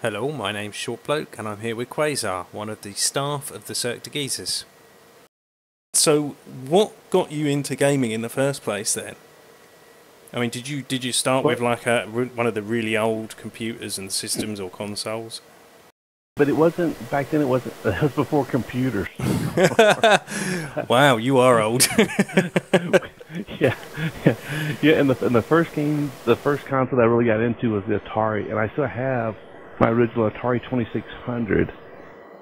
Hello, my name's Shortbloke and I'm here with Quasar, one of the staff of the Cirque de Geezers. So, what got you into gaming in the first place then? I mean, did you start with Well, like one of the really old computers and systems or consoles? but it wasn't back then. It wasn't. It was before computers. Wow, you are old. Yeah, yeah, yeah. And the first game, the first console that I really got into was the Atari, and I still have my original Atari 2600,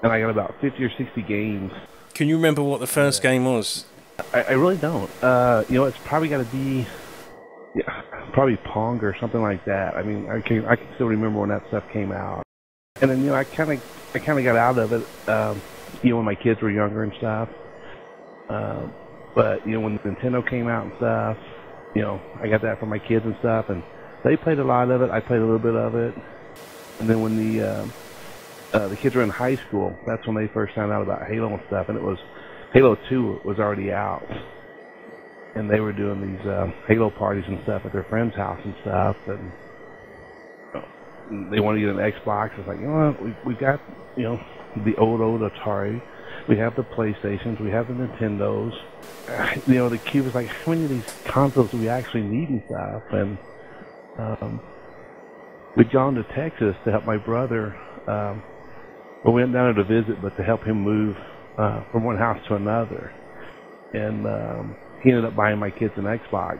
and I got about 50 or 60 games. Can you remember what the first game was? I really don't. It's probably got to be, yeah, probably Pong or something like that. I mean, I can still remember when that stuff came out. And then I kind of got out of it, when my kids were younger and stuff. But when Nintendo came out and stuff, I got that for my kids and stuff, and they played a lot of it. I played a little bit of it. And then when the kids were in high school, that's when they first found out about Halo and stuff, and it was Halo 2 was already out, and they were doing these Halo parties and stuff at their friend's house and stuff, and they wanted to get an Xbox. It's like, we've got, the old Atari. We have the PlayStations. We have the Nintendos. The kid was like, how many of these consoles do we actually need and stuff? And we'd gone to Texas to help my brother. We went down there to visit, but to help him move from one house to another. And he ended up buying my kids an Xbox,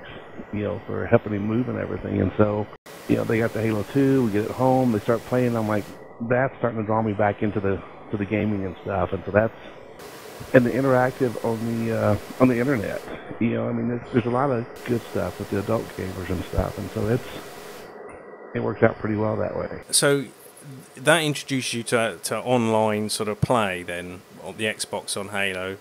for helping him move and everything. And so, they got the Halo 2. We get it home. They start playing. I'm like, that's starting to draw me back into the gaming and stuff. And so and the interactive on the internet. There's a lot of good stuff with the adult gamers and stuff. And so it works out pretty well that way. So that introduced you to online sort of play then, on the Xbox on Halo.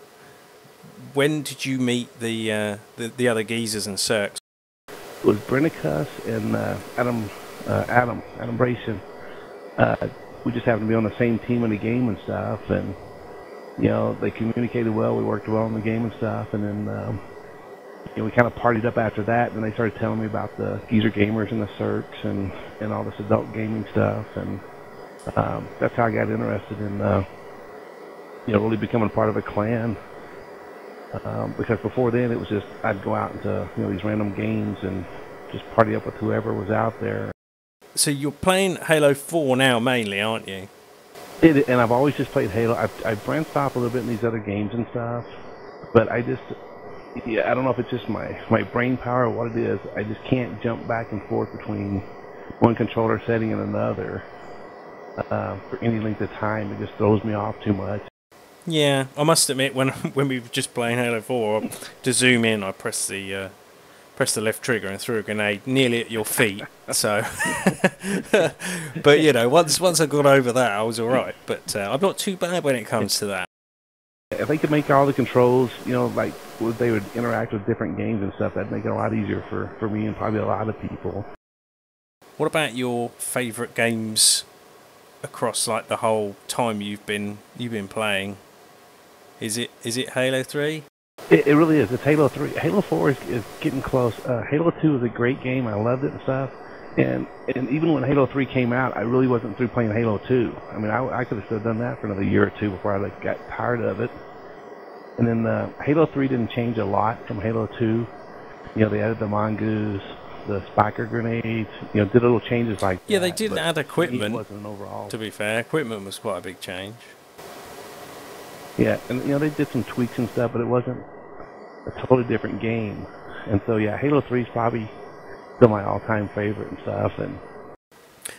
When did you meet the other geezers and Cirques? It was Brennicus and Adam Bracin. We just happened to be on the same team in the game and stuff, and they communicated well. We worked well in the game and stuff, and then we kind of partied up after that. And they started telling me about the geezer gamers and the Cirques and all this adult gaming stuff, and that's how I got interested in really becoming part of a clan. Because before then it was just I'd go out into these random games and just party up with whoever was out there. So you're playing Halo 4 now mainly, aren't you? And I've always just played Halo. I've branched off a little bit in these other games and stuff, but I don't know if it's just my brain power or what it is. I just can't jump back and forth between one controller setting and another for any length of time. It just throws me off too much. Yeah, I must admit, when we were just playing Halo 4, to zoom in, I pressed the left trigger and threw a grenade nearly at your feet. So, but once I got over that, I was all right. But I'm not too bad when it comes to that. If they could make all the controls, like they would interact with different games and stuff, that'd make it a lot easier for me and probably a lot of people. What about your favourite games across like the whole time you've been playing? Is it Halo 3? It really is. It's Halo 3. Halo 4 is getting close. Halo 2 is a great game. I loved it and stuff. And even when Halo 3 came out, I really wasn't through playing Halo 2. I mean, I could have still done that for another year or two before I got tired of it. And then Halo 3 didn't change a lot from Halo 2. They added the mongoose, the spiker grenades, did little changes like that. Yeah, they did add equipment. It wasn't an overall. To be fair, equipment was quite a big change. Yeah, and they did some tweaks and stuff, but it wasn't a totally different game. And so yeah, Halo 3 is probably still my all-time favorite and stuff. And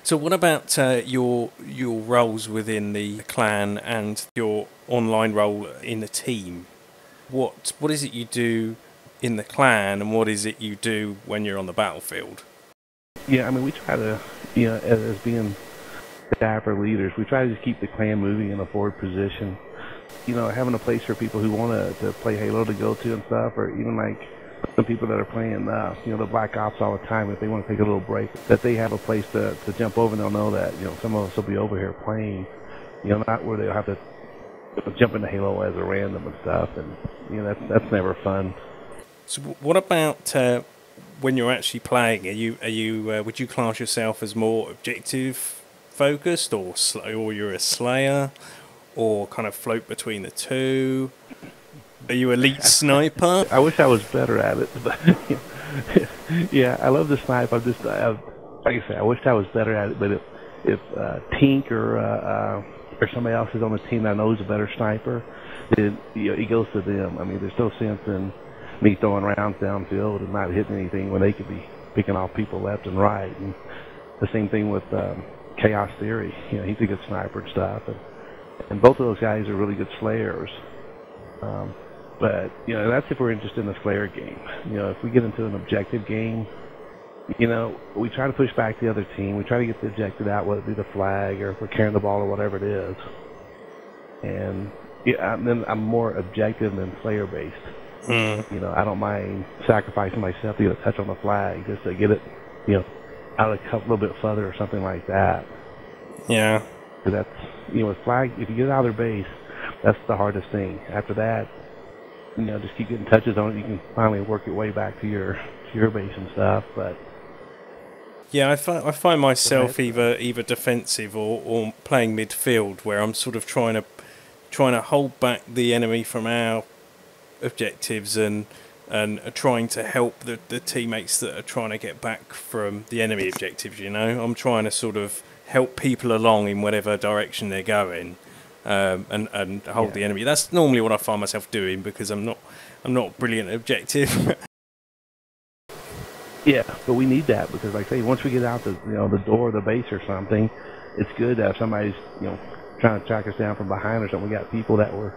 so, what about your roles within the clan and your online role in the team? What is it you do in the clan, and what is it you do when you're on the battlefield? Yeah, I mean, we try to, as being staffer leaders, we try to just keep the clan moving in a forward position. Having a place for people who want to play Halo to go to and stuff, or even like some people that are playing, the Black Ops all the time, if they want to take a little break, that they have a place to jump over, and they'll know that, some of us will be over here playing, not where they'll have to jump into Halo as a random and stuff, and, that's never fun. So what about when you're actually playing? Would you class yourself as more objective focused, or you're a slayer, or kind of float between the two? Are you elite sniper? I wish I was better at it, but yeah, I love the snipe. Like I said, I wish I was better at it. But if Tink or somebody else is on the team that knows a better sniper, then it goes to them. I mean, there's no sense in me throwing rounds downfield and not hitting anything when they could be picking off people left and right. And the same thing with Chaos Theory. He's a good sniper and stuff. And both of those guys are really good slayers. But that's if we're interested in the slayer game. If we get into an objective game, we try to push back the other team. We try to get the objective out, whether it be the flag or if we're carrying the ball or whatever it is. And then I'm more objective than player based. I don't mind sacrificing myself to get a touch on the flag just to get it, out a little bit further or something like that. Yeah. So that's with flag. If you get out of their base, that's the hardest thing. After that, just keep getting touches on it. You can finally work your way back to your base and stuff. But yeah, I find myself either defensive or playing midfield, where I'm sort of trying to hold back the enemy from our objectives and trying to help the teammates that are trying to get back from the enemy objectives. I'm trying to sort of help people along in whatever direction they're going, and hold the enemy. That's normally what I find myself doing because I'm not brilliant at objective. Yeah, but we need that because, like I say, once we get out the door of the base or something, it's good to have somebody's trying to track us down from behind or something. We got people that were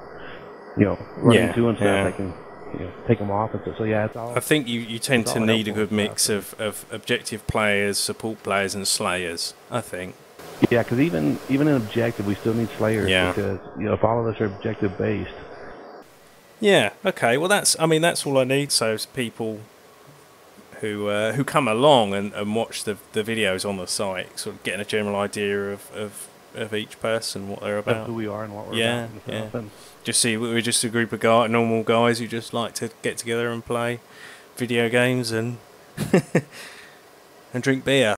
running to and stuff that can take them off and stuff. So yeah, it's all. I think you tend to need a good mix of objective players, support players, and slayers. I think. Yeah, because even in objective, we still need slayers because if all of us are objective based. Yeah. Okay. Well, that's all I need. So it's people who come along and watch the videos on the site, sort of getting a general idea of each person, what they're about, who we are and what we're about. Yeah. Just see we're just a group of normal guys who just like to get together and play video games and and drink beer.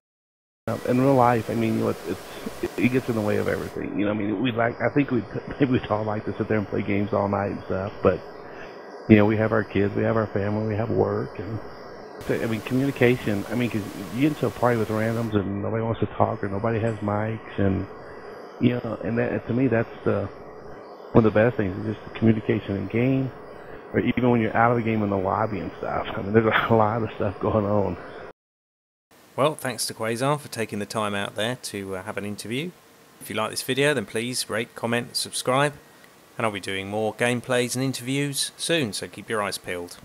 In real life, it gets in the way of everything. I think we'd all like to sit there and play games all night and stuff, but we have our kids, we have our family, we have work, and communication. Because you get into a party with randoms and nobody wants to talk or nobody has mics, and and that to me that's one of the best things is just the communication in game, or even when you're out of the game in the lobby and stuff. There's a lot of stuff going on. Well, thanks to Quasar for taking the time out there to have an interview. If you like this video, then please rate, comment, subscribe, and I'll be doing more gameplays and interviews soon, so keep your eyes peeled.